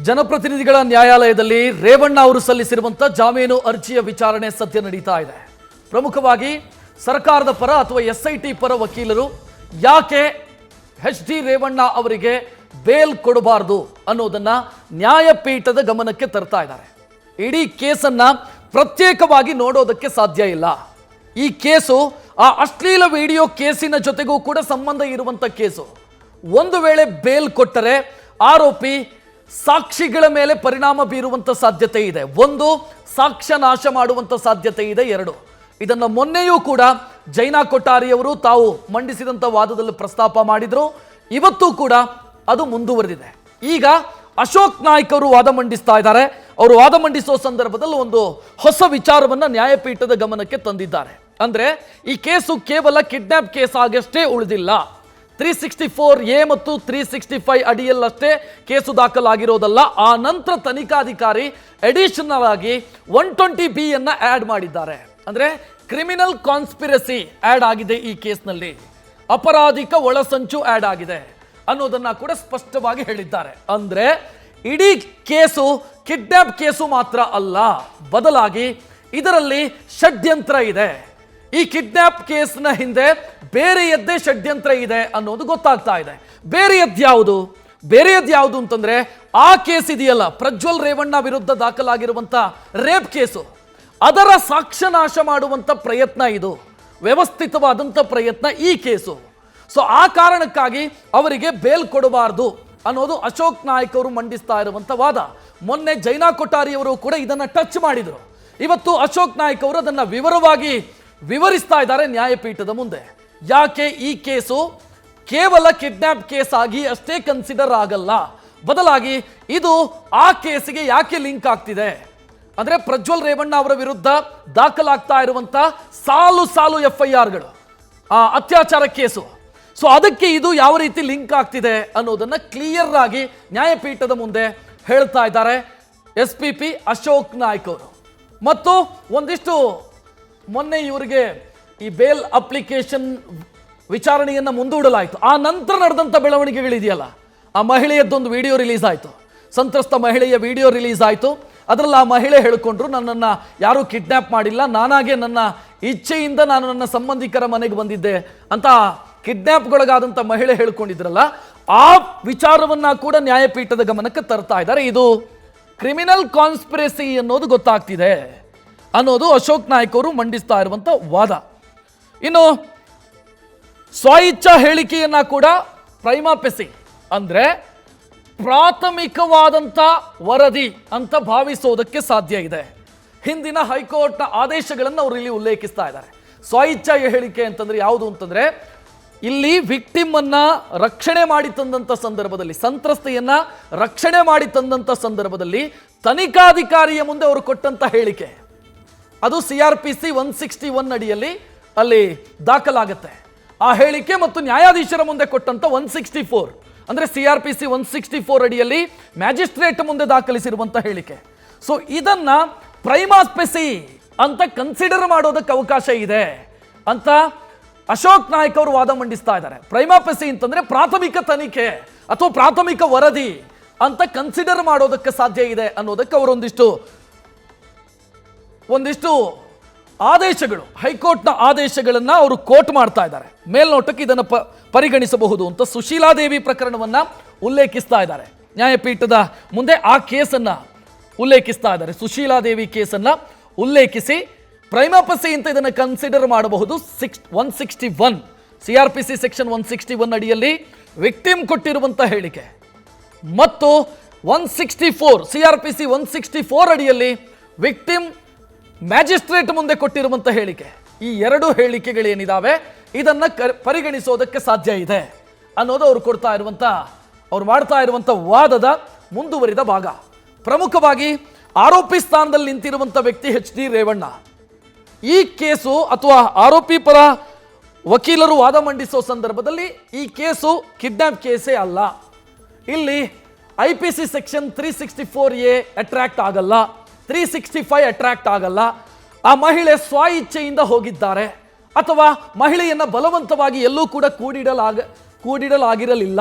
ಜನಪ್ರತಿನಿಧಿಗಳ ನ್ಯಾಯಾಲಯದಲ್ಲಿ ರೇವಣ್ಣ ಅವರು ಸಲ್ಲಿಸಿರುವಂತ ಜಾಮೀನು ಅರ್ಜಿಯ ವಿಚಾರಣೆ ಸದ್ಯ ನಡೀತಾ ಇದೆ. ಪ್ರಮುಖವಾಗಿ ಸರ್ಕಾರದ ಪರ ಅಥವಾ ಎಸ್ಐಟಿ ಪರ ವಕೀಲರು ಯಾಕೆ ಎಚ್ ಡಿ ರೇವಣ್ಣ ಅವರಿಗೆ ಬೇಲ್ ಕೊಡಬಾರದು ಅನ್ನೋದನ್ನ ನ್ಯಾಯಪೀಠದ ಗಮನಕ್ಕೆ ತರ್ತಾ ಇದ್ದಾರೆ. ಇಡೀ ಕೇಸನ್ನ ಪ್ರತ್ಯೇಕವಾಗಿ ನೋಡೋದಕ್ಕೆ ಸಾಧ್ಯ ಇಲ್ಲ. ಈ ಕೇಸು ಆ ಅಶ್ಲೀಲ ವಿಡಿಯೋ ಕೇಸಿನ ಜೊತೆಗೂ ಕೂಡ ಸಂಬಂಧ ಇರುವಂತ ಕೇಸು. ಒಂದು ವೇಳೆ ಬೇಲ್ ಕೊಟ್ಟರೆ ಆರೋಪಿ ಸಾಕ್ಷಿಗಳ ಮೇಲೆ ಪರಿಣಾಮ ಬೀರುವಂತ ಸಾಧ್ಯತೆ ಇದೆ. ಒಂದು, ಸಾಕ್ಷ್ಯ ನಾಶ ಮಾಡುವಂತ ಸಾಧ್ಯತೆ ಇದೆ. ಎರಡು, ಇದನ್ನು ಮೊನ್ನೆಯೂ ಕೂಡ ಜೈನಾ ಕೊಠಾರಿಯವರು ತಾವು ಮಂಡಿಸಿದಂತ ವಾದದಲ್ಲಿ ಪ್ರಸ್ತಾಪ ಮಾಡಿದ್ರು. ಇವತ್ತು ಕೂಡ ಅದು ಮುಂದುವರೆದಿದೆ. ಈಗ ಅಶೋಕ್ ನಾಯ್ಕ್ ಅವರು ವಾದ ಮಂಡಿಸ್ತಾ ಇದ್ದಾರೆ. ಅವರು ವಾದ ಮಂಡಿಸುವ ಸಂದರ್ಭದಲ್ಲಿ ಒಂದು ಹೊಸ ವಿಚಾರವನ್ನ ನ್ಯಾಯಪೀಠದ ಗಮನಕ್ಕೆ ತಂದಿದ್ದಾರೆ. ಅಂದ್ರೆ ಈ ಕೇಸು ಕೇವಲ ಕಿಡ್ನಾಪ್ ಕೇಸ್ ಆಗಷ್ಟೇ ಉಳಿದಿಲ್ಲ. 364A ಮತ್ತು 365 ಅಡಿಯಲ್ಲಷ್ಟೇ ಕೇಸು ದಾಖಲಾಗಿರೋದಲ್ಲ. ಆ ನಂತರ ತನಿಖಾಧಿಕಾರಿ ಅಡಿಷನಲ್ ಆಗಿ 120B ಅನ್ನ ಆಡ್ ಮಾಡಿದ್ದಾರೆ. ಅಂದ್ರೆ ಕ್ರಿಮಿನಲ್ ಕಾನ್ಸ್ಪಿರಸಿ ಆಡ್ ಆಗಿದೆ ಈ ಕೇಸ್ನಲ್ಲಿ, ಅಪರಾಧಿಕ ಒಳಸಂಚು ಆಡ್ ಆಗಿದೆ ಅನ್ನೋದನ್ನ ಕೂಡ ಸ್ಪಷ್ಟವಾಗಿ ಹೇಳಿದ್ದಾರೆ. ಅಂದ್ರೆ ಇಡೀ ಕೇಸು ಕಿಡ್ನಾಪ್ ಕೇಸು ಮಾತ್ರ ಅಲ್ಲ, ಬದಲಾಗಿ ಇದರಲ್ಲಿ ಷಡ್ಯಂತ್ರ ಇದೆ. ಈ ಕಿಡ್ನಾಪ್ ಕೇಸ್ನ ಹಿಂದೆ ಬೇರೆಯದ್ದೇ ಷಡ್ಯಂತ್ರ ಇದೆ ಅನ್ನೋದು ಗೊತ್ತಾಗ್ತಾ ಇದೆ. ಬೇರೆಯದ್ಯಾವುದು ಅಂತಂದ್ರೆ ಆ ಕೇಸ್ ಇದೆಯಲ್ಲ, ಪ್ರಜ್ವಲ್ ರೇವಣ್ಣ ವಿರುದ್ಧ ದಾಖಲಾಗಿರುವಂತ ರೇಪ್ ಕೇಸು, ಅದರ ಸಾಕ್ಷ್ಯ ನಾಶ ಮಾಡುವಂತ ಪ್ರಯತ್ನ ಇದು, ವ್ಯವಸ್ಥಿತವಾದಂತ ಪ್ರಯತ್ನ ಈ ಕೇಸು. ಸೊ ಆ ಕಾರಣಕ್ಕಾಗಿ ಅವರಿಗೆ ಬೇಲ್ ಕೊಡಬಾರದು ಅನ್ನೋದು ಅಶೋಕ್ ನಾಯ್ಕ್ ಅವರು ಮಂಡಿಸ್ತಾ ಇರುವಂತ ವಾದ. ಮೊನ್ನೆ ಜೈನಾ ಕೊಠಾರಿಯವರು ಕೂಡ ಇದನ್ನ ಟಚ್ ಮಾಡಿದ್ರು. ಇವತ್ತು ಅಶೋಕ್ ನಾಯ್ಕ್ ಅವರು ಅದನ್ನ ವಿವರವಾಗಿ ವಿವರಿಸ್ತಾ ಇದ್ದಾರೆ ನ್ಯಾಯಪೀಠದ ಮುಂದೆ. ಯಾಕೆ ಈ ಕೇಸು ಕೇವಲ ಕಿಡ್ನಾಪ್ ಕೇಸ್ ಆಗಿ ಅಷ್ಟೇ ಕನ್ಸಿಡರ್ ಆಗಲ್ಲ, ಬದಲಾಗಿ ಇದು ಆ ಕೇಸಿಗೆ ಯಾಕೆ ಲಿಂಕ್ ಆಗ್ತಿದೆ ಅಂದ್ರೆ ಪ್ರಜ್ವಲ್ ರೇವಣ್ಣ ಅವರ ವಿರುದ್ಧ ದಾಖಲಾಗ್ತಾ ಇರುವಂತ ಸಾಲು FIRಗಳು, ಅತ್ಯಾಚಾರ ಕೇಸು, ಸೊ ಅದಕ್ಕೆ ಇದು ಯಾವ ರೀತಿ ಲಿಂಕ್ ಆಗ್ತಿದೆ ಅನ್ನೋದನ್ನ ಕ್ಲಿಯರ್ ಆಗಿ ನ್ಯಾಯಪೀಠದ ಮುಂದೆ ಹೇಳ್ತಾ ಇದ್ದಾರೆ SPP ಅಶೋಕ್ ನಾಯ್ಕ್ ಅವರು. ಮತ್ತು ಒಂದಿಷ್ಟು ಮೊನ್ನೆ ಇವರಿಗೆ ಈ ಬೇಲ್ ಅಪ್ಲಿಕೇಶನ್ ವಿಚಾರಣೆಯನ್ನ ಮುಂದೂಡಲಾಯಿತು. ಆ ನಂತರ ನಡೆದಂಥ ಬೆಳವಣಿಗೆಗಳಿದೆಯಲ್ಲ, ಆ ಮಹಿಳೆಯದ್ದೊಂದು ವಿಡಿಯೋ ರಿಲೀಸ್ ಆಯಿತು, ಸಂತ್ರಸ್ತ ಮಹಿಳೆಯ ವಿಡಿಯೋ ರಿಲೀಸ್ ಆಯಿತು. ಅದರಲ್ಲಿ ಆ ಮಹಿಳೆ ಹೇಳಿಕೊಂಡ್ರು, ನನ್ನನ್ನು ಯಾರೂ ಕಿಡ್ನ್ಯಾಪ್ ಮಾಡಿಲ್ಲ, ನಾನಾಗೆ ನನ್ನ ಇಚ್ಛೆಯಿಂದ ನಾನು ನನ್ನ ಸಂಬಂಧಿಕರ ಮನೆಗೆ ಬಂದಿದ್ದೆ ಅಂತ ಕಿಡ್ನ್ಯಾಪ್ಗೊಳಗಾದಂಥ ಮಹಿಳೆ ಹೇಳ್ಕೊಂಡಿದ್ರಲ್ಲ, ಆ ವಿಚಾರವನ್ನ ಕೂಡ ನ್ಯಾಯಪೀಠದ ಗಮನಕ್ಕೆ ತರ್ತಾ ಇದ್ದಾರೆ. ಇದು ಕ್ರಿಮಿನಲ್ ಕಾನ್ಸ್ಪಿರಸಿ ಅನ್ನೋದು ಗೊತ್ತಾಗ್ತಿದೆ ಅನ್ನೋದು ಅಶೋಕ್ ನಾಯ್ಕ್ ಅವರು ಮಂಡಿಸ್ತಾ ಇರುವಂತ ವಾದ. ಇನ್ನು ಸ್ವಇಚ್ಛಾ ಹೇಳಿಕೆಯನ್ನ ಕೂಡ ಪ್ರೈಮಾ ಫೇಸಿ ಅಂದ್ರೆ ಪ್ರಾಥಮಿಕವಾದಂತ ವರದಿ ಅಂತ ಭಾವಿಸೋದಕ್ಕೆ ಸಾಧ್ಯ ಇದೆ. ಹಿಂದಿನ ಹೈಕೋರ್ಟ್ನ ಆದೇಶಗಳನ್ನು ಅವರು ಇಲ್ಲಿ ಉಲ್ಲೇಖಿಸ್ತಾ ಇದ್ದಾರೆ. ಸ್ವಇಚ್ಛಾ ಹೇಳಿಕೆ ಅಂತಂದ್ರೆ ಯಾವುದು ಅಂತಂದ್ರೆ, ಇಲ್ಲಿ ವಿಕ್ಟಿಮ್ ಅನ್ನ ರಕ್ಷಣೆ ಮಾಡಿ ತಂದಂತ ಸಂದರ್ಭದಲ್ಲಿ, ಸಂತ್ರಸ್ತೆಯನ್ನ ರಕ್ಷಣೆ ಮಾಡಿ ತಂದಂತ ಸಂದರ್ಭದಲ್ಲಿ ತನಿಖಾಧಿಕಾರಿಯ ಮುಂದೆ ಅವರು ಕೊಟ್ಟಂತ ಹೇಳಿಕೆ, ಅದು CRPC 161 ಅಡಿಯಲ್ಲಿ ಅಲ್ಲಿ ದಾಖಲಾಗುತ್ತೆ. ಆ ಹೇಳಿಕೆ ಮತ್ತು ನ್ಯಾಯಾಧೀಶರ ಮುಂದೆ ಕೊಟ್ಟಂತ 164 ಅಂದ್ರೆ CRPC 164 ಅಡಿಯಲ್ಲಿ ಮ್ಯಾಜಿಸ್ಟ್ರೇಟ್ ಮುಂದೆ ದಾಖಲಿಸಿರುವಂತ ಹೇಳಿಕೆ. ಸೊ ಇದನ್ನ ಪ್ರೈಮಾ ಫೇಸಿ ಅಂತ ಕನ್ಸಿಡರ್ ಮಾಡೋದಕ್ಕೆ ಅವಕಾಶ ಇದೆ ಅಂತ ಅಶೋಕ್ ನಾಯ್ಕ್ ಅವರು ವಾದ ಮಂಡಿಸ್ತಾ ಇದ್ದಾರೆ. ಪ್ರೈಮಾ ಫೇಸಿ ಅಂತಂದ್ರೆ ಪ್ರಾಥಮಿಕ ತನಿಖೆ ಅಥವಾ ಪ್ರಾಥಮಿಕ ವರದಿ ಅಂತ ಕನ್ಸಿಡರ್ ಮಾಡೋದಕ್ಕೆ ಸಾಧ್ಯ ಇದೆ ಅನ್ನೋದಕ್ಕೆ ಅವರೊಂದಿಷ್ಟು ಆದೇಶಗಳು, ಹೈಕೋರ್ಟ್ನ ಆದೇಶಗಳನ್ನ ಅವರು ಕೋಟ್ ಮಾಡ್ತಾ ಇದ್ದಾರೆ. ಮೇಲ್ನೋಟಕ್ಕೆ ಇದನ್ನು ಪರಿಗಣಿಸಬಹುದು ಅಂತ ಸುಶೀಲಾದೇವಿ ಪ್ರಕರಣವನ್ನ ಉಲ್ಲೇಖಿಸ್ತಾ ಇದ್ದಾರೆ ನ್ಯಾಯಪೀಠದ ಮುಂದೆ. ಆ ಕೇಸನ್ನ ಉಲ್ಲೇಖಿಸ್ತಾ ಇದ್ದಾರೆ, ಸುಶೀಲಾದೇವಿ ಕೇಸನ್ನ ಉಲ್ಲೇಖಿಸಿ ಪ್ರೈಮಾ ಫೇಸಿ ಅಂತ ಇದನ್ನು ಕನ್ಸಿಡರ್ ಮಾಡಬಹುದು. 161 CRPC ಸೆಕ್ಷನ್ 161 ಅಡಿಯಲ್ಲಿ ವಿಕ್ಟಿಮ್ ಕೊಟ್ಟಿರುವಂತ ಹೇಳಿಕೆ ಮತ್ತು 164 CRPC 164 ಅಡಿಯಲ್ಲಿ ವಿಕ್ಟಿಮ್ ಮ್ಯಾಜಿಸ್ಟ್ರೇಟ್ ಮುಂದೆ ಕೊಟ್ಟಿರುವಂತ ಹೇಳಿಕೆ, ಈ ಎರಡು ಹೇಳಿಕೆಗಳೇನಿದಾವೆ ಇದನ್ನ ಪರಿಗಣಿಸೋದಕ್ಕೆ ಸಾಧ್ಯ ಇದೆ ಅನ್ನೋದು ಅವ್ರು ಮಾಡ್ತಾ ಇರುವಂತ ವಾದದ ಮುಂದುವರಿದ ಭಾಗ. ಪ್ರಮುಖವಾಗಿ ಆರೋಪಿ ಸ್ಥಾನದಲ್ಲಿ ನಿಂತಿರುವಂತ ವ್ಯಕ್ತಿ ಎಚ್ ಡಿ ರೇವಣ್ಣ. ಈ ಕೇಸು ಅಥವಾ ಆರೋಪಿ ಪರ ವಕೀಲರು ವಾದ ಮಂಡಿಸೋ ಸಂದರ್ಭದಲ್ಲಿ ಈ ಕೇಸು ಕಿಡ್ನಾಪ್ ಕೇಸೇ ಅಲ್ಲ, ಇಲ್ಲಿ IPC ಸೆಕ್ಷನ್ 364A ಅಟ್ರಾಕ್ಟ್ ಆಗಲ್ಲ, 365 ಅಟ್ರಾಕ್ಟ್ ಆಗಲ್ಲ. ಆ ಮಹಿಳೆ ಸ್ವ ಇಚ್ಛೆಯಿಂದ ಹೋಗಿದ್ದಾರೆ ಅಥವಾ ಮಹಿಳೆಯನ್ನ ಬಲವಂತವಾಗಿ ಎಲ್ಲೂ ಕೂಡ ಕೂಡಿಡಲಾಗಿರಲಿಲ್ಲ.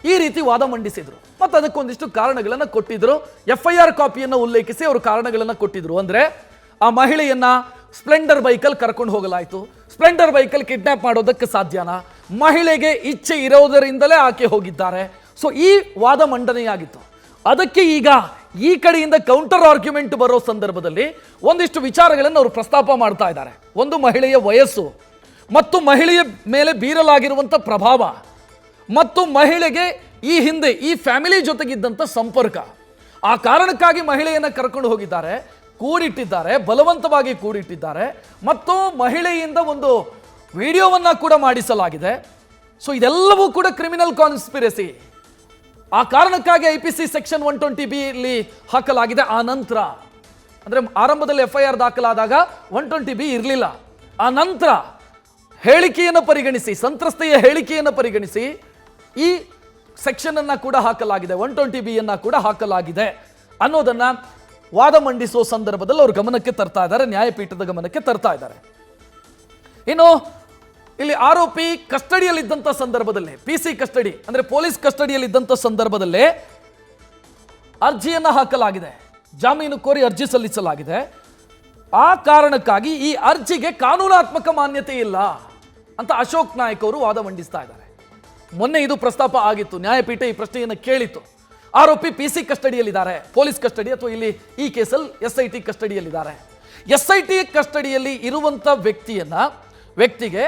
ಈ ರೀತಿ ವಾದ ಮಂಡಿಸಿದ್ರು ಮತ್ತು ಅದಕ್ಕೊಂದಿಷ್ಟು ಕಾರಣಗಳನ್ನು ಕೊಟ್ಟಿದ್ರು. FIR ಕಾಪಿಯನ್ನು ಉಲ್ಲೇಖಿಸಿ ಅವರು ಕಾರಣಗಳನ್ನು ಕೊಟ್ಟಿದ್ರು. ಅಂದರೆ ಆ ಮಹಿಳೆಯನ್ನ ಸ್ಪ್ಲೆಂಡರ್ ಬೈಕಲ್ಲಿ ಕರ್ಕೊಂಡು ಹೋಗಲಾಯಿತು, ಸ್ಪ್ಲೆಂಡರ್ ಬೈಕಲ್ಲಿ ಕಿಡ್ನಾಪ್ ಮಾಡೋದಕ್ಕೆ ಸಾಧ್ಯನಾ, ಮಹಿಳೆಗೆ ಇಚ್ಛೆ ಇರೋದರಿಂದಲೇ ಆಕೆ ಹೋಗಿದ್ದಾರೆ. ಸೊ ಈ ವಾದ ಮಂಡನೆಯಾಗಿತ್ತು. ಅದಕ್ಕೆ ಈಗ ಈ ಕಡೆಯಿಂದ ಕೌಂಟರ್ ಆರ್ಗ್ಯುಮೆಂಟ್ ಬರೋ ಸಂದರ್ಭದಲ್ಲಿ ಒಂದಿಷ್ಟು ವಿಚಾರಗಳನ್ನು ಅವರು ಪ್ರಸ್ತಾಪ ಮಾಡ್ತಾ ಇದ್ದಾರೆ. ಒಂದು, ಮಹಿಳೆಯ ವಯಸ್ಸು ಮತ್ತು ಮಹಿಳೆಯ ಮೇಲೆ ಬೀರಲಾಗಿರುವಂಥ ಪ್ರಭಾವ ಮತ್ತು ಮಹಿಳೆಗೆ ಈ ಹಿಂದೆ ಈ ಫ್ಯಾಮಿಲಿ ಜೊತೆಗಿದ್ದಂಥ ಸಂಪರ್ಕ, ಆ ಕಾರಣಕ್ಕಾಗಿ ಮಹಿಳೆಯನ್ನು ಕರ್ಕೊಂಡು ಹೋಗಿದ್ದಾರೆ, ಕೂಡಿಟ್ಟಿದ್ದಾರೆ, ಬಲವಂತವಾಗಿ ಕೂಡಿಟ್ಟಿದ್ದಾರೆ ಮತ್ತು ಮಹಿಳೆಯಿಂದ ಒಂದು ವಿಡಿಯೋವನ್ನು ಕೂಡ ಮಾಡಿಸಲಾಗಿದೆ. ಸೊ ಇದೆಲ್ಲವೂ ಕೂಡ ಕ್ರಿಮಿನಲ್ ಕಾನ್ಸ್ಪಿರಸಿ. ಆ ಕಾರಣಕ್ಕಾಗಿ IPC ಸೆಕ್ಷನ್ 120B ಇಲ್ಲಿ ಹಾಕಲಾಗಿದೆ. ಆ ನಂತರ ಅಂದರೆ ಆರಂಭದಲ್ಲಿ FIR ದಾಖಲಾದಾಗ 120B ಇರಲಿಲ್ಲ. ಆ ನಂತರ ಹೇಳಿಕೆಯನ್ನು ಪರಿಗಣಿಸಿ, ಸಂತ್ರಸ್ತೆಯ ಹೇಳಿಕೆಯನ್ನು ಪರಿಗಣಿಸಿ ಈ ಸೆಕ್ಷನ್ ಅನ್ನ ಕೂಡ ಹಾಕಲಾಗಿದೆ, 120B ಕೂಡ ಹಾಕಲಾಗಿದೆ ಅನ್ನೋದನ್ನ ವಾದ ಮಂಡಿಸುವ ಸಂದರ್ಭದಲ್ಲಿ ಅವರು ಗಮನಕ್ಕೆ ತರ್ತಾ ಇದ್ದಾರೆ, ನ್ಯಾಯಪೀಠದ ಗಮನಕ್ಕೆ ತರ್ತಾ ಇದ್ದಾರೆ. ಇನ್ನು ಇಲ್ಲಿ ಆರೋಪಿ ಕಸ್ಟಡಿಯಲ್ಲಿದ್ದಂಥ ಸಂದರ್ಭದಲ್ಲಿ, PC ಕಸ್ಟಡಿ ಅಂದ್ರೆ ಪೊಲೀಸ್ ಕಸ್ಟಡಿಯಲ್ಲಿದ್ದಂಥ ಸಂದರ್ಭದಲ್ಲೇ ಅರ್ಜಿಯನ್ನು ಹಾಕಲಾಗಿದೆ, ಜಾಮೀನು ಕೋರಿ ಅರ್ಜಿ ಸಲ್ಲಿಸಲಾಗಿದೆ. ಆ ಕಾರಣಕ್ಕಾಗಿ ಈ ಅರ್ಜಿಗೆ ಕಾನೂನಾತ್ಮಕ ಮಾನ್ಯತೆ ಇಲ್ಲ ಅಂತ ಅಶೋಕ್ ನಾಯ್ಕ್ ಅವರು ವಾದ ಮಂಡಿಸ್ತಾ ಇದ್ದಾರೆ. ಮೊನ್ನೆ ಇದು ಪ್ರಸ್ತಾಪ ಆಗಿತ್ತು, ನ್ಯಾಯಪೀಠ ಈ ಪ್ರಶ್ನೆಯನ್ನು ಕೇಳಿತು. ಆರೋಪಿ PC ಕಸ್ಟಡಿಯಲ್ಲಿದ್ದಾರೆ, ಪೊಲೀಸ್ ಕಸ್ಟಡಿ ಅಥವಾ ಇಲ್ಲಿ ಈ ಕೇಸಲ್ಲಿ SIT ಕಸ್ಟಡಿಯಲ್ಲಿದ್ದಾರೆ. SIT ಕಸ್ಟಡಿಯಲ್ಲಿ ಇರುವಂಥ ವ್ಯಕ್ತಿಗೆ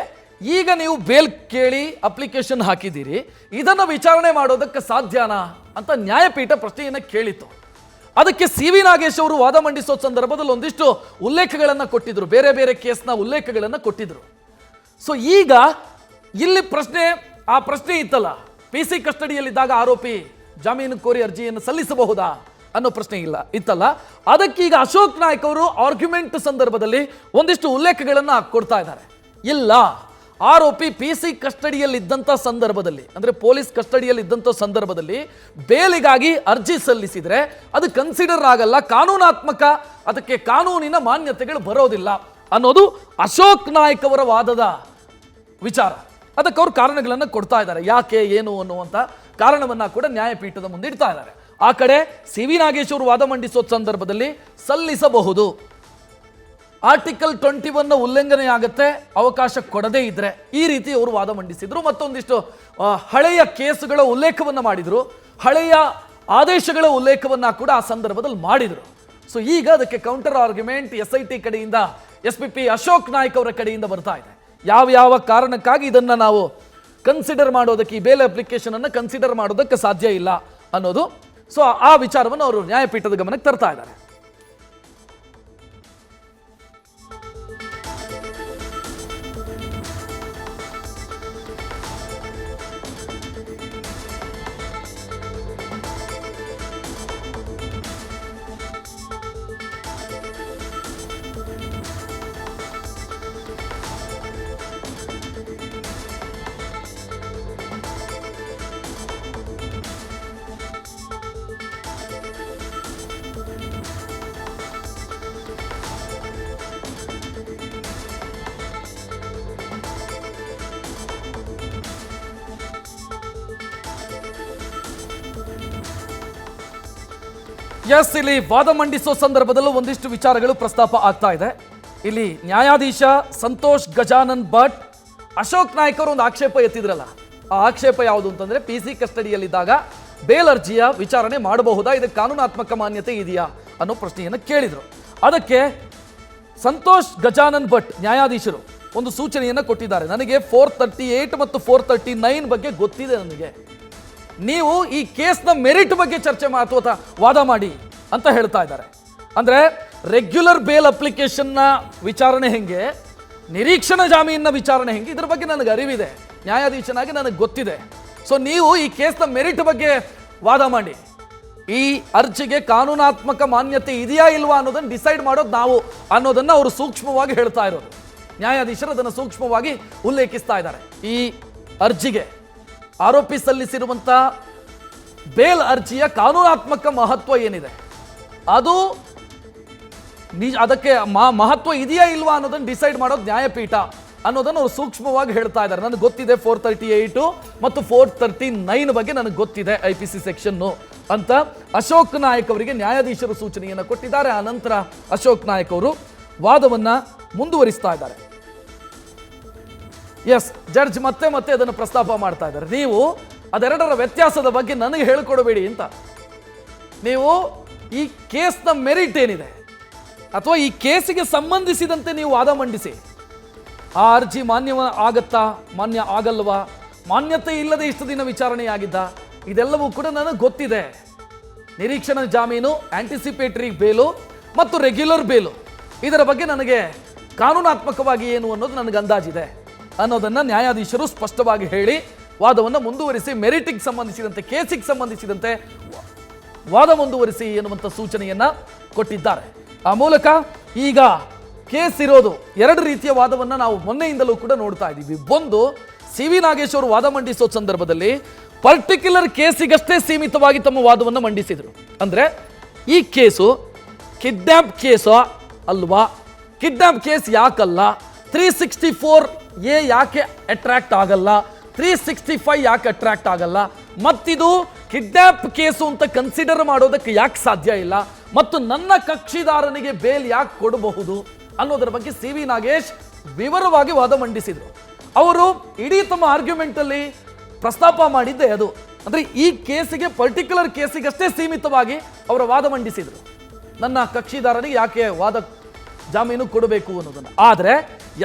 ಈಗ ನೀವು ಬೇಲ್ ಕೇಳಿ ಅಪ್ಲಿಕೇಶನ್ ಹಾಕಿದ್ದೀರಿ, ಇದನ್ನು ವಿಚಾರಣೆ ಮಾಡೋದಕ್ಕೆ ಸಾಧ್ಯನಾ ಅಂತ ನ್ಯಾಯಪೀಠ ಪ್ರಶ್ನೆಯನ್ನು ಕೇಳಿತು. ಅದಕ್ಕೆ CV ನಾಗೇಶ್ ಅವರು ವಾದ ಮಂಡಿಸೋ ಸಂದರ್ಭದಲ್ಲಿ ಒಂದಿಷ್ಟು ಉಲ್ಲೇಖಗಳನ್ನು ಕೊಟ್ಟಿದ್ರು, ಬೇರೆ ಬೇರೆ ಕೇಸ್ನ ಉಲ್ಲೇಖಗಳನ್ನು ಕೊಟ್ಟಿದ್ರು. ಸೊ ಈಗ ಇಲ್ಲಿ ಆ ಪ್ರಶ್ನೆ ಇತ್ತಲ್ಲ, PC ಕಸ್ಟಡಿಯಲ್ಲಿದ್ದಾಗ ಆರೋಪಿ ಜಾಮೀನು ಕೋರಿ ಅರ್ಜಿಯನ್ನು ಸಲ್ಲಿಸಬಹುದಾ ಅನ್ನೋ ಪ್ರಶ್ನೆ ಇತ್ತಲ್ಲ, ಅದಕ್ಕೀಗ ಅಶೋಕ್ ನಾಯ್ಕ್ ಅವರು ಆರ್ಗ್ಯುಮೆಂಟ್ ಸಂದರ್ಭದಲ್ಲಿ ಒಂದಿಷ್ಟು ಉಲ್ಲೇಖಗಳನ್ನು ಕೊಡ್ತಾ ಇದ್ದಾರೆ. ಇಲ್ಲ, ಆರೋಪಿ PC ಕಸ್ಟಡಿಯಲ್ಲಿದ್ದಂಥ ಸಂದರ್ಭದಲ್ಲಿ ಅಂದರೆ ಪೊಲೀಸ್ ಕಸ್ಟಡಿಯಲ್ಲಿದ್ದಂಥ ಸಂದರ್ಭದಲ್ಲಿ ಬೇಲಿಗಾಗಿ ಅರ್ಜಿ ಸಲ್ಲಿಸಿದರೆ ಅದು ಕನ್ಸಿಡರ್ ಆಗಲ್ಲ, ಕಾನೂನಾತ್ಮಕ, ಅದಕ್ಕೆ ಕಾನೂನಿನ ಮಾನ್ಯತೆಗಳು ಬರೋದಿಲ್ಲ ಅನ್ನೋದು ಅಶೋಕ್ ನಾಯ್ಕ್ ಅವರ ವಾದದ ವಿಚಾರ. ಅದಕ್ಕೆ ಅವರು ಕಾರಣಗಳನ್ನು ಕೊಡ್ತಾ ಇದ್ದಾರೆ, ಯಾಕೆ ಏನು ಅನ್ನುವಂಥ ಕಾರಣವನ್ನ ಕೂಡ ನ್ಯಾಯಪೀಠದ ಮುಂದೆ ಇಡ್ತಾ ಇದ್ದಾರೆ. ಆ ಕಡೆ CV ನಾಗೇಶ್ ಅವರು ವಾದ ಮಂಡಿಸೋ ಸಂದರ್ಭದಲ್ಲಿ ಸಲ್ಲಿಸಬಹುದು, ಆರ್ಟಿಕಲ್ 21 ಉಲ್ಲಂಘನೆ ಆಗುತ್ತೆ ಅವಕಾಶ ಕೊಡದೇ ಇದ್ರೆ, ಈ ರೀತಿ ಅವರು ವಾದ ಮಂಡಿಸಿದ್ರು. ಮತ್ತೊಂದಿಷ್ಟು ಹಳೆಯ ಕೇಸುಗಳ ಉಲ್ಲೇಖವನ್ನು ಮಾಡಿದ್ರು, ಹಳೆಯ ಆದೇಶಗಳ ಉಲ್ಲೇಖವನ್ನ ಕೂಡ ಆ ಸಂದರ್ಭದಲ್ಲಿ ಮಾಡಿದ್ರು. ಸೊ ಈಗ ಅದಕ್ಕೆ ಕೌಂಟರ್ ಆರ್ಗ್ಯುಮೆಂಟ್ SIT ಕಡೆಯಿಂದ SPP ಅಶೋಕ್ ನಾಯ್ಕ್ ಅವರ ಕಡೆಯಿಂದ ಬರ್ತಾ ಇದೆ. ಯಾವ ಕಾರಣಕ್ಕಾಗಿ ಇದನ್ನ ನಾವು ಕನ್ಸಿಡರ್ ಮಾಡೋದಕ್ಕೆ, ಈ ಬೇಲ್ ಅಪ್ಲಿಕೇಶನ್ ಅನ್ನು ಕನ್ಸಿಡರ್ ಮಾಡೋದಕ್ಕೆ ಸಾಧ್ಯ ಇಲ್ಲ ಅನ್ನೋದು. ಸೊ ಆ ವಿಚಾರವನ್ನು ಅವರು ನ್ಯಾಯಪೀಠದ ಗಮನಕ್ಕೆ ತರ್ತಾ ಇದ್ದಾರೆ. ಎಸ್, ಇಲ್ಲಿ ವಾದ ಮಂಡಿಸೋ ಸಂದರ್ಭದಲ್ಲೂ ಒಂದಿಷ್ಟು ವಿಚಾರಗಳು ಪ್ರಸ್ತಾಪ ಆಗ್ತಾ ಇದೆ. ಇಲ್ಲಿ ನ್ಯಾಯಾಧೀಶ ಸಂತೋಷ್ ಗಜಾನನ್ ಭಟ್, ಅಶೋಕ್ ನಾಯ್ಕ್ ಅವರು ಒಂದು ಆಕ್ಷೇಪ ಎತ್ತಿದ್ರಲ್ಲ, ಆ ಆಕ್ಷೇಪ ಯಾವುದು ಅಂತಂದ್ರೆ PC ಕಸ್ಟಡಿಯಲ್ಲಿದ್ದಾಗ ಬೇಲ್ ಅರ್ಜಿಯ ವಿಚಾರಣೆ ಮಾಡಬಹುದಾ, ಇದಕ್ಕೆ ಕಾನೂನಾತ್ಮಕ ಮಾನ್ಯತೆ ಇದೆಯಾ ಅನ್ನೋ ಪ್ರಶ್ನೆಯನ್ನು ಕೇಳಿದ್ರು. ಅದಕ್ಕೆ ಸಂತೋಷ್ ಗಜಾನನ್ ಭಟ್ ನ್ಯಾಯಾಧೀಶರು ಒಂದು ಸೂಚನೆಯನ್ನು ಕೊಟ್ಟಿದ್ದಾರೆ. ನನಗೆ 438 ಮತ್ತು 439 ಬಗ್ಗೆ ಗೊತ್ತಿದೆ, ನನಗೆ ನೀವು ಈ ಕೇಸ್ನ ಮೆರಿಟ್ ಬಗ್ಗೆ ಚರ್ಚೆ ಅಥವಾ ವಾದ ಮಾಡಿ ಅಂತ ಹೇಳ್ತಾ ಇದ್ದಾರೆ. ಅಂದ್ರೆ ರೆಗ್ಯುಲರ್ ಬೇಲ್ ಅಪ್ಲಿಕೇಶನ್ನ ವಿಚಾರಣೆ ಹೆಂಗೆ, ನಿರೀಕ್ಷಣಾ ಜಾಮೀನಿನ ವಿಚಾರಣೆ ಹೆಂಗೆ, ಇದ್ರ ಬಗ್ಗೆ ನನಗೆ ಅರಿವಿದೆ, ನ್ಯಾಯಾಧೀಶನಾಗಿ ನನಗೆ ಗೊತ್ತಿದೆ. ಸೊ ನೀವು ಈ ಕೇಸ್ನ ಮೆರಿಟ್ ಬಗ್ಗೆ ವಾದ ಮಾಡಿ, ಈ ಅರ್ಜಿಗೆ ಕಾನೂನಾತ್ಮಕ ಮಾನ್ಯತೆ ಇದೆಯಾ ಇಲ್ವಾ ಅನ್ನೋದನ್ನು ಡಿಸೈಡ್ ಮಾಡೋದು ನಾವು ಅನ್ನೋದನ್ನು ಅವರು ಸೂಕ್ಷ್ಮವಾಗಿ ಹೇಳ್ತಾ ಇರೋದು. ನ್ಯಾಯಾಧೀಶರು ಅದನ್ನು ಸೂಕ್ಷ್ಮವಾಗಿ ಉಲ್ಲೇಖಿಸ್ತಾ ಇದ್ದಾರೆ. ಈ ಅರ್ಜಿಗೆ ಆರೋಪಿ ಸಲ್ಲಿಸಿರುವಂಥ ಬೇಲ್ ಅರ್ಜಿಯ ಕಾನೂನಾತ್ಮಕ ಮಹತ್ವ ಏನಿದೆ, ಅದು ಅದಕ್ಕೆ ಮಹತ್ವ ಇದೆಯಾ ಇಲ್ವಾ ಅನ್ನೋದನ್ನು ಡಿಸೈಡ್ ಮಾಡೋದು ನ್ಯಾಯಪೀಠ ಅನ್ನೋದನ್ನು ಅವರು ಸೂಕ್ಷ್ಮವಾಗಿ ಹೇಳ್ತಾ ಇದ್ದಾರೆ. ನನಗೆ ಗೊತ್ತಿದೆ 438 ಮತ್ತು 439 ಬಗ್ಗೆ ನನಗೆ ಗೊತ್ತಿದೆ IPC ಸೆಕ್ಷನ್ನು ಅಂತ ಅಶೋಕ್ ನಾಯಕ್ ಅವರಿಗೆ ನ್ಯಾಯಾಧೀಶರು ಸೂಚನೆಯನ್ನು ಕೊಟ್ಟಿದ್ದಾರೆ. ಆ ನಂತರ ಅಶೋಕ್ ನಾಯಕ್ ಅವರು ವಾದವನ್ನ ಮುಂದುವರಿಸ್ತಾ ಇದ್ದಾರೆ. ಎಸ್, ಜಡ್ಜ್ ಮತ್ತೆ ಅದನ್ನು ಪ್ರಸ್ತಾಪ ಮಾಡ್ತಾ ಇದ್ದಾರೆ. ನೀವು ಅದೆರಡರ ವ್ಯತ್ಯಾಸದ ಬಗ್ಗೆ ನನಗೆ ಹೇಳಿಕೊಡಬೇಡಿ ಅಂತ. ನೀವು ಈ ಕೇಸ್ನ ಮೆರಿಟ್ ಏನಿದೆ ಅಥವಾ ಈ ಕೇಸಿಗೆ ಸಂಬಂಧಿಸಿದಂತೆ ನೀವು ವಾದ ಮಂಡಿಸಿ. ಆ ಅರ್ಜಿ ಮಾನ್ಯ ಆಗಲ್ವಾ, ಮಾನ್ಯತೆ ಇಲ್ಲದೆ ಇಷ್ಟು ದಿನ ವಿಚಾರಣೆಯಾಗಿದ್ದ, ಇದೆಲ್ಲವೂ ಕೂಡ ನನಗೆ ಗೊತ್ತಿದೆ. ನಿರೀಕ್ಷಣಾ ಜಾಮೀನು, ಆಂಟಿಸಿಪೇಟರಿ ಬೇಲು ಮತ್ತು ರೆಗ್ಯುಲರ್ ಬೇಲು, ಇದರ ಬಗ್ಗೆ ನನಗೆ ಕಾನೂನಾತ್ಮಕವಾಗಿ ಏನು ಅನ್ನೋದು ನನಗೆ ಅಂದಾಜಿದೆ ಅನ್ನೋದನ್ನ ನ್ಯಾಯಾಧೀಶರು ಸ್ಪಷ್ಟವಾಗಿ ಹೇಳಿ ವಾದವನ್ನು ಮುಂದುವರಿಸಿ, ಮೆರಿಟಿಗೆ ಸಂಬಂಧಿಸಿದಂತೆ, ಕೇಸಿಗೆ ಸಂಬಂಧಿಸಿದಂತೆ ವಾದ ಮುಂದುವರಿಸಿ ಎನ್ನುವಂಥ ಸೂಚನೆಯನ್ನ ಕೊಟ್ಟಿದ್ದಾರೆ. ಆ ಮೂಲಕ ಈಗ ಕೇಸ್ ಇರೋದು ಎರಡು ರೀತಿಯ ವಾದವನ್ನು ನಾವು ಮೊನ್ನೆಯಿಂದಲೂ ಕೂಡ ನೋಡ್ತಾ ಇದ್ದೀವಿ. ಒಂದು, CV ನಾಗೇಶ್ ಅವರು ವಾದ ಮಂಡಿಸೋ ಸಂದರ್ಭದಲ್ಲಿ ಪರ್ಟಿಕ್ಯುಲರ್ ಕೇಸಿಗಷ್ಟೇ ಸೀಮಿತವಾಗಿ ತಮ್ಮ ವಾದವನ್ನು ಮಂಡಿಸಿದರು. ಅಂದ್ರೆ ಈ ಕೇಸು ಕಿಡ್ನಾಪ್ ಕೇಸು ಅಲ್ವಾ, ಕಿಡ್ನಾಪ್ ಕೇಸ್ ಯಾಕಲ್ಲ, 364A ಯಾಕೆ ಅಟ್ರಾಕ್ಟ್ ಆಗಲ್ಲ, 365 ಯಾಕೆ ಅಟ್ರಾಕ್ಟ್ ಆಗಲ್ಲ, ಮತ್ತಿದು ಕಿಡ್ನಾಪ್ ಕೇಸು ಅಂತ ಕನ್ಸಿಡರ್ ಮಾಡೋದಕ್ಕೆ ಯಾಕೆ ಸಾಧ್ಯ ಇಲ್ಲ, ಮತ್ತು ನನ್ನ ಕಕ್ಷಿದಾರನಿಗೆ ಬೇಲ್ ಯಾಕೆ ಕೊಡಬಹುದು ಅನ್ನೋದರ ಬಗ್ಗೆ CV ನಾಗೇಶ್ ವಿವರವಾಗಿ ವಾದ ಮಂಡಿಸಿದರು. ಅವರು ಇಡೀ ತಮ್ಮ ಆರ್ಗ್ಯುಮೆಂಟ್ ಅಲ್ಲಿ ಪ್ರಸ್ತಾಪ ಮಾಡಿದ್ದೆ ಅದು. ಅಂದ್ರೆ ಈ ಕೇಸಿಗೆ, ಪರ್ಟಿಕ್ಯುಲರ್ ಕೇಸಿಗಷ್ಟೇ ಸೀಮಿತವಾಗಿ ಅವರ ವಾದ ಮಂಡಿಸಿದರು. ನನ್ನ ಕಕ್ಷಿದಾರನಿಗೆ ಯಾಕೆ ಜಾಮೀನು ಕೊಡಬೇಕು ಅನ್ನೋದನ್ನು. ಆದರೆ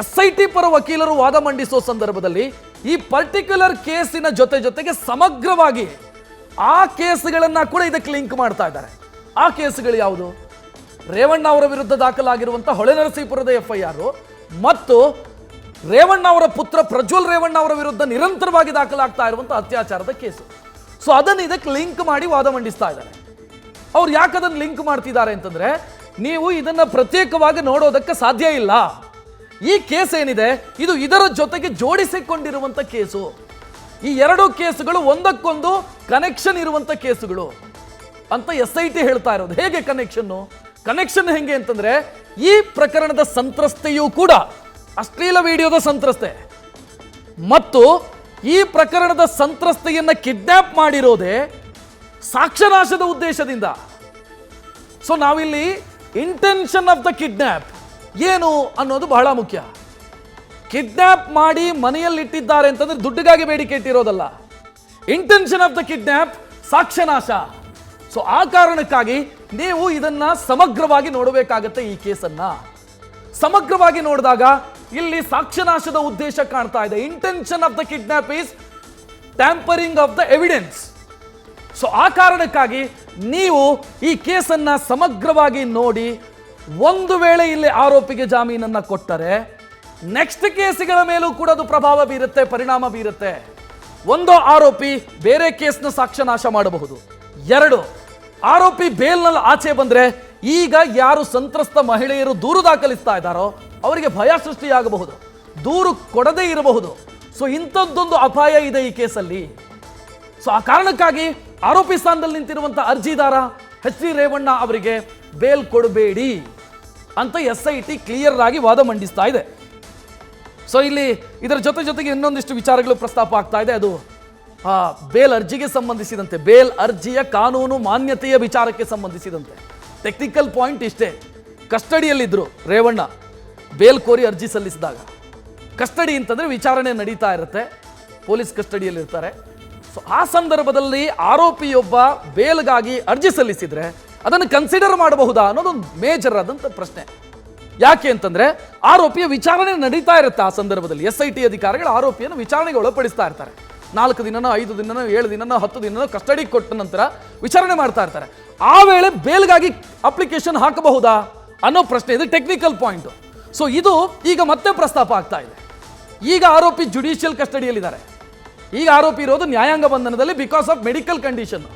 SIT ಪರ ವಕೀಲರು ವಾದ ಮಂಡಿಸೋ ಸಂದರ್ಭದಲ್ಲಿ ಈ ಪರ್ಟಿಕ್ಯುಲರ್ ಕೇಸಿನ ಜೊತೆಗೆ ಸಮಗ್ರವಾಗಿ ಆ ಕೇಸುಗಳನ್ನ ಕೂಡ ಇದಕ್ಕೆ ಲಿಂಕ್ ಮಾಡ್ತಾ ಇದ್ದಾರೆ. ಆ ಕೇಸುಗಳು ಯಾವುದು? ರೇವಣ್ಣ ಅವರ ವಿರುದ್ಧ ದಾಖಲಾಗಿರುವಂತಹ ಹೊಳೆನರಸೀಪುರದ FIR ಮತ್ತು ರೇವಣ್ಣ ಅವರ ಪುತ್ರ ಪ್ರಜ್ವಲ್ ರೇವಣ್ಣ ಅವರ ವಿರುದ್ಧ ನಿರಂತರವಾಗಿ ದಾಖಲಾಗ್ತಾ ಇರುವಂತಹ ಅತ್ಯಾಚಾರದ ಕೇಸು. ಸೊ ಅದನ್ನು ಇದಕ್ಕೆ ಲಿಂಕ್ ಮಾಡಿ ವಾದ ಮಂಡಿಸ್ತಾ ಇದ್ದಾರೆ. ಅವ್ರು ಯಾಕೆ ಅದನ್ನು ಲಿಂಕ್ ಮಾಡ್ತಿದ್ದಾರೆ ಅಂತಂದ್ರೆ, ನೀವು ಇದನ್ನ ಪ್ರತ್ಯೇಕವಾಗಿ ನೋಡೋದಕ್ಕೆ ಸಾಧ್ಯ ಇಲ್ಲ. ಈ ಕೇಸ್ ಏನಿದೆ ಇದು ಇದರ ಜೊತೆಗೆ ಜೋಡಿಸಿಕೊಂಡಿರುವಂತ ಕೇಸು. ಈ ಎರಡು ಕೇಸುಗಳು ಒಂದಕ್ಕೊಂದು ಕನೆಕ್ಷನ್ ಇರುವಂತ ಕೇಸುಗಳು ಅಂತ SIT ಹೇಳ್ತಾ ಇರೋದು. ಹೇಗೆ ಕನೆಕ್ಷನ್ ಹೆಂಗೆ ಅಂತಂದ್ರೆ, ಈ ಪ್ರಕರಣದ ಸಂತ್ರಸ್ತೆಯೂ ಕೂಡ ಅಶ್ಲೀಲ ವಿಡಿಯೋದ ಸಂತ್ರಸ್ತೆ ಮತ್ತು ಈ ಪ್ರಕರಣದ ಸಂತ್ರಸ್ತೆಯನ್ನ ಕಿಡ್ನಾಪ್ ಮಾಡಿರೋದೇ ಸಾಕ್ಷ್ಯನಾಶದ ಉದ್ದೇಶದಿಂದ. ಸೊ ನಾವಿಲ್ಲಿ ಇಂಟೆನ್ಷನ್ ಆಫ್ ದ ಕಿಡ್ನಾಪ್ ಏನು ಅನ್ನೋದು ಬಹಳ ಮುಖ್ಯ. ಕಿಡ್ನಾಪ್ ಮಾಡಿ ಮನೆಯಲ್ಲಿಟ್ಟಿದ್ದಾರೆ ಅಂತಂದ್ರೆ ದುಡ್ಡಿಗಾಗಿ ಬೇಡಿಕೆ ಇಟ್ಟಿರೋದಲ್ಲ. ಇಂಟೆನ್ಷನ್ ಆಫ್ ದ ಕಿಡ್ನಾಪ್ ಸಾಕ್ಷ್ಯನಾಶ. ಸೊ ಆ ಕಾರಣಕ್ಕಾಗಿ ನೀವು ಇದನ್ನ ಸಮಗ್ರವಾಗಿ ನೋಡಬೇಕಾಗತ್ತೆ. ಈ ಕೇಸನ್ನ ಸಮಗ್ರವಾಗಿ ನೋಡಿದಾಗ ಇಲ್ಲಿ ಸಾಕ್ಷ್ಯನಾಶದ ಉದ್ದೇಶ ಕಾಣ್ತಾ ಇದೆ. Intention of the kidnap is tampering of the evidence. So ಆ ಕಾರಣಕ್ಕಾಗಿ ನೀವು ಈ ಕೇಸನ್ನ ಸಮಗ್ರವಾಗಿ ನೋಡಿ, ಒಂದು ವೇಳೆ ಇಲ್ಲಿ ಆರೋಪಿಗೆ ಜಾಮೀನನ್ನ ಕೊಟ್ಟರೆ ನೆಕ್ಸ್ಟ್ ಕೇಸುಗಳ ಮೇಲೂ ಕೂಡ ಅದು ಪ್ರಭಾವ ಬೀರುತ್ತೆ, ಪರಿಣಾಮ ಬೀರುತ್ತೆ. ಒಂದು, ಆರೋಪಿ ಬೇರೆ ಕೇಸ್ನ ಸಾಕ್ಷ್ಯನಾಶ ಮಾಡಬಹುದು. ಎರಡು, ಆರೋಪಿ ಬೇಲ್ನಲ್ಲಿ ಆಚೆ ಬಂದ್ರೆ ಈಗ ಯಾರು ಸಂತ್ರಸ್ತ ಮಹಿಳೆಯರು ದೂರು ದಾಖಲಿಸ್ತಾ ಇದ್ದಾರೋ ಅವರಿಗೆ ಭಯ ಸೃಷ್ಟಿಯಾಗಬಹುದು, ದೂರು ಕೊಡದೇ ಇರಬಹುದು. ಸೊ ಇಂಥದ್ದೊಂದು ಅಪಾಯ ಇದೆ ಈ ಕೇಸಲ್ಲಿ. ಸೊ ಆ ಕಾರಣಕ್ಕಾಗಿ ಆರೋಪಿ ಸ್ಥಾನದಲ್ಲಿ ನಿಂತಿರುವಂತಹ ಅರ್ಜಿದಾರ HD ರೇವಣ್ಣ ಅವರಿಗೆ ಬೇಲ್ ಕೊಡಬೇಡಿ ಅಂತ SIT ಕ್ಲಿಯರ್ ಆಗಿ ವಾದ ಮಂಡಿಸ್ತಾ ಇದೆ. ಸೊ ಇಲ್ಲಿ ಇದರ ಜೊತೆಗೆ ಇನ್ನೊಂದಿಷ್ಟು ವಿಚಾರಗಳು ಪ್ರಸ್ತಾಪ ಆಗ್ತಾ ಇದೆ. ಅದು ಬೇಲ್ ಅರ್ಜಿಗೆ ಸಂಬಂಧಿಸಿದಂತೆ, ಬೇಲ್ ಅರ್ಜಿಯ ಕಾನೂನು ಮಾನ್ಯತೆಯ ವಿಚಾರಕ್ಕೆ ಸಂಬಂಧಿಸಿದಂತೆ ಟೆಕ್ನಿಕಲ್ ಪಾಯಿಂಟ್ ಇಷ್ಟೇ. ಕಸ್ಟಡಿಯಲ್ಲಿದ್ದರು ರೇವಣ್ಣ, ಬೇಲ್ ಕೋರಿ ಅರ್ಜಿ ಸಲ್ಲಿಸಿದಾಗ. ಕಸ್ಟಡಿ ಅಂತಂದ್ರೆ ವಿಚಾರಣೆ ನಡೀತಾ ಇರುತ್ತೆ, ಪೊಲೀಸ್ ಕಸ್ಟಡಿಯಲ್ಲಿ ಇರ್ತಾರೆ. ಸೊ ಆ ಸಂದರ್ಭದಲ್ಲಿ ಆರೋಪಿಯೊಬ್ಬ ಬೇಲ್ಗಾಗಿ ಅರ್ಜಿ ಸಲ್ಲಿಸಿದ್ರೆ ಅದನ್ನು ಕನ್ಸಿಡರ್ ಮಾಡಬಹುದಾ ಅನ್ನೋದೊಂದು ಮೇಜರ್ ಆದಂತ ಪ್ರಶ್ನೆ. ಯಾಕೆ ಅಂತಂದ್ರೆ ಆರೋಪಿಯ ವಿಚಾರಣೆ ನಡೀತಾ ಇರುತ್ತೆ. ಆ ಸಂದರ್ಭದಲ್ಲಿ SIT ಅಧಿಕಾರಿಗಳು ಆರೋಪಿಯನ್ನು ವಿಚಾರಣೆಗೆ ಒಳಪಡಿಸ್ತಾ ಇರ್ತಾರೆ. 4 ದಿನನೋ 5 ದಿನನೋ 7 ದಿನನೋ 10 ದಿನನೋ ಕಸ್ಟಡಿ ಕೊಟ್ಟ ನಂತರ ವಿಚಾರಣೆ ಮಾಡ್ತಾ ಇರ್ತಾರೆ. ಆ ವೇಳೆ ಬೇಲ್ಗಾಗಿ ಅಪ್ಲಿಕೇಶನ್ ಹಾಕಬಹುದಾ ಅನ್ನೋ ಪ್ರಶ್ನೆ ಇದೆ, ಟೆಕ್ನಿಕಲ್ ಪಾಯಿಂಟ್. ಸೊ ಇದು ಈಗ ಮತ್ತೆ ಪ್ರಸ್ತಾಪ ಆಗ್ತಾ ಇದೆ. ಈಗ ಆರೋಪಿ ಜುಡಿಷಿಯಲ್ ಕಸ್ಟಡಿಯಲ್ಲಿದ್ದಾರೆ. ಈಗ ಆರೋಪಿ ಇರೋದು ನ್ಯಾಯಾಂಗ ಬಂಧನದಲ್ಲಿ ಬಿಕಾಸ್ ಆಫ್ ಮೆಡಿಕಲ್ ಕಂಡೀಷನ್.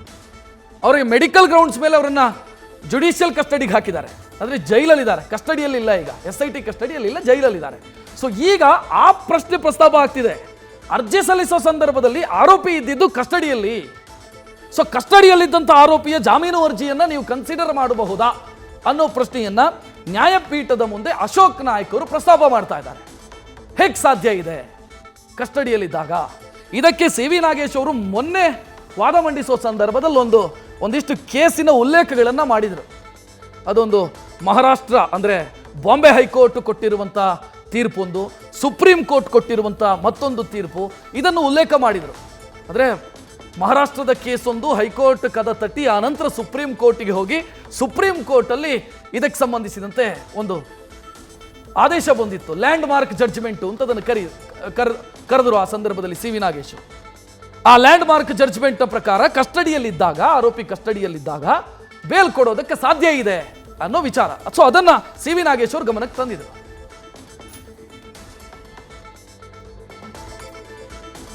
ಅವರಿಗೆ ಮೆಡಿಕಲ್ ಗ್ರೌಂಡ್ಸ್ ಮೇಲೆ ಅವರನ್ನ ಜುಡಿಷಿಯಲ್ ಕಸ್ಟಡಿಗೆ ಹಾಕಿದ್ದಾರೆ. ಅಂದ್ರೆ ಜೈಲಲ್ಲಿದ್ದಾರೆ, ಕಸ್ಟಡಿಯಲ್ಲಿ ಇಲ್ಲ. ಈಗ SIT ಕಸ್ಟಡಿಯಲ್ಲಿ ಇಲ್ಲ, ಜೈಲಲ್ಲಿದ್ದಾರೆ. ಸೊ ಈಗ ಆ ಪ್ರಶ್ನೆ ಪ್ರಸ್ತಾಪ ಆಗ್ತಿದೆ. ಅರ್ಜಿ ಸಲ್ಲಿಸೋ ಸಂದರ್ಭದಲ್ಲಿ ಆರೋಪಿ ಇದ್ದಿದ್ದು ಕಸ್ಟಡಿಯಲ್ಲಿ. ಸೊ ಕಸ್ಟಡಿಯಲ್ಲಿದ್ದಂಥ ಆರೋಪಿಯ ಜಾಮೀನು ಅರ್ಜಿಯನ್ನ ನೀವು ಕನ್ಸಿಡರ್ ಮಾಡಬಹುದಾ ಅನ್ನೋ ಪ್ರಶ್ನೆಯನ್ನ ನ್ಯಾಯಪೀಠದ ಮುಂದೆ ಅಶೋಕ್ ನಾಯಕ್ ಅವರು ಪ್ರಸ್ತಾಪ ಮಾಡ್ತಾ ಇದ್ದಾರೆ. ಹೇಗೆ ಸಾಧ್ಯ ಇದೆ ಕಸ್ಟಡಿಯಲ್ಲಿದ್ದಾಗ? ಇದಕ್ಕೆ ಸಿ ವಿ ನಾಗೇಶ್ ಅವರು ಮೊನ್ನೆ ವಾದ ಮಂಡಿಸೋ ಸಂದರ್ಭದಲ್ಲಿ ಒಂದಿಷ್ಟು ಕೇಸಿನ ಉಲ್ಲೇಖಗಳನ್ನು ಮಾಡಿದರು. ಅದೊಂದು ಮಹಾರಾಷ್ಟ್ರ ಅಂದರೆ ಬಾಂಬೆ ಹೈಕೋರ್ಟ್ ಕೊಟ್ಟಿರುವಂಥ ತೀರ್ಪೊಂದು, ಸುಪ್ರೀಂ ಕೋರ್ಟ್ ಕೊಟ್ಟಿರುವಂಥ ಮತ್ತೊಂದು ತೀರ್ಪು, ಇದನ್ನು ಉಲ್ಲೇಖ ಮಾಡಿದರು. ಅಂದರೆ ಮಹಾರಾಷ್ಟ್ರದ ಕೇಸೊಂದು ಹೈಕೋರ್ಟ್ ಕದ ತಟ್ಟಿ ಆನಂತರ ಸುಪ್ರೀಂ ಕೋರ್ಟಿಗೆ ಹೋಗಿ ಸುಪ್ರೀಂ ಕೋರ್ಟಲ್ಲಿ ಇದಕ್ಕೆ ಸಂಬಂಧಿಸಿದಂತೆ ಒಂದು ಆದೇಶ ಬಂದಿತ್ತು. ಲ್ಯಾಂಡ್ ಮಾರ್ಕ್ ಜಡ್ಜ್ಮೆಂಟು ಅಂತ ಅದನ್ನು ಕರೆದರು ಆ ಸಂದರ್ಭದಲ್ಲಿ ಸಿ ವಿ ನಾಗೇಶ್. ಆ ಲ್ಯಾಂಡ್ ಮಾರ್ಕ್ ಜಡ್ಜ್ಮೆಂಟ್ ಪ್ರಕಾರ ಕಸ್ಟಡಿಯಲ್ಲಿದ್ದಾಗ, ಆರೋಪಿ ಕಸ್ಟಡಿಯಲ್ಲಿದ್ದಾಗ ಬೇಲ್ ಕೊಡೋದಕ್ಕೆ ಸಾಧ್ಯ ಇದೆ ಅನ್ನೋ ವಿಚಾರ. ಸೊ ಅದನ್ನ ಸಿ ವಿ ನಾಗೇಶ್ ಅವರು ಗಮನಕ್ಕೆ ತಂದಿದ್ರು.